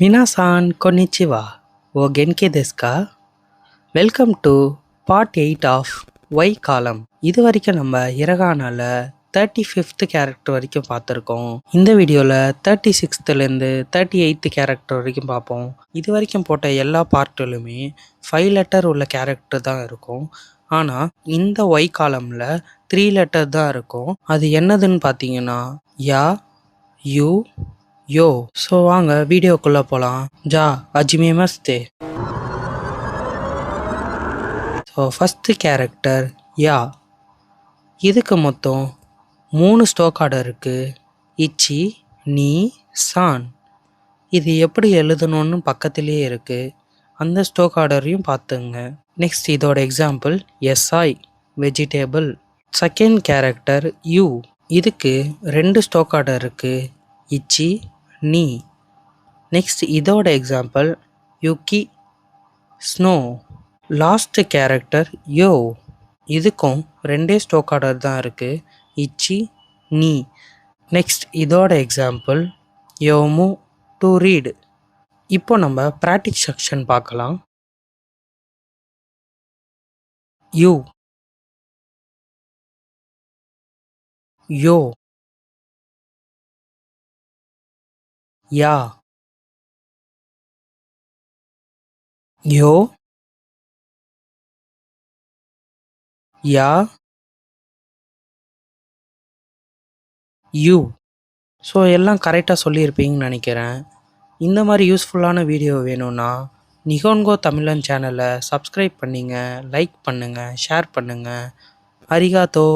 மினாசான் கொன்னிச்சிவா ஓ கென்கே டெஸ்கா. வெல்கம் டு பார்ட் 8 ஆஃப் ஒய் காலம். இது வரைக்கும் நம்ம இரகானால 35th கேரக்டர் வரைக்கும் பார்த்துருக்கோம். இந்த வீடியோவில் 36லேருந்து 38th கேரக்டர் வரைக்கும் பார்ப்போம். இது வரைக்கும் போட்ட எல்லா பார்ட்டிலுமே 5 லெட்டர் உள்ள கேரக்டர் தான் இருக்கும். ஆனால் இந்த ஒய் காலமில் 3 லெட்டர் தான் இருக்கும். அது என்னதுன்னு பார்த்தீங்கன்னா யா, யூ, யோ. ஸோ வாங்க வீடியோக்குள்ளே போகலாம். ஜா அஜ்மே மஸ்தே. ஸோ ஃபஸ்ட்டு கேரக்டர் யா. இதுக்கு மொத்தம் 3 ஸ்டோக் ஆர்டர் இருக்குது. இச்சி, நீ, சான். இது எப்படி எழுதணும்னு பக்கத்துலேயே இருக்குது. அந்த ஸ்டோக் ஆர்டரையும் பார்த்துங்க. நெக்ஸ்ட் இதோட example SI vegetable. Second character you. இதுக்கு 2 ஸ்டோக் ஆர்டர் இருக்குது. இச்சி, நீ. நெக்ஸ்ட் இதோட example Yuqi snow. Last character யோ. இதுக்கும் 2 ஸ்டோக் ஆர்டர் தான் இருக்குது. இச்சி, நீ. நெக்ஸ்ட் இதோட எக்ஸாம்பிள் யோமு டு ரீட். இப்போ நம்ம ப்ராக்டிஸ் செக்ஷன் பார்க்கலாம். யூ, யோ, யா, யோ, யா, யூ. ஸோ எல்லாம் கரெக்டாக சொல்லியிருப்பீங்கன்னு நினைக்கிறேன். இந்த மாதிரி யூஸ்ஃபுல்லான வீடியோ வேணும்னா நிகோன்கோ தமிழன் சேனலை சப்ஸ்கிரைப் பண்ணிங்க, லைக் பண்ணுங்கள், ஷேர் பண்ணுங்கள். அரிகாத்தோ.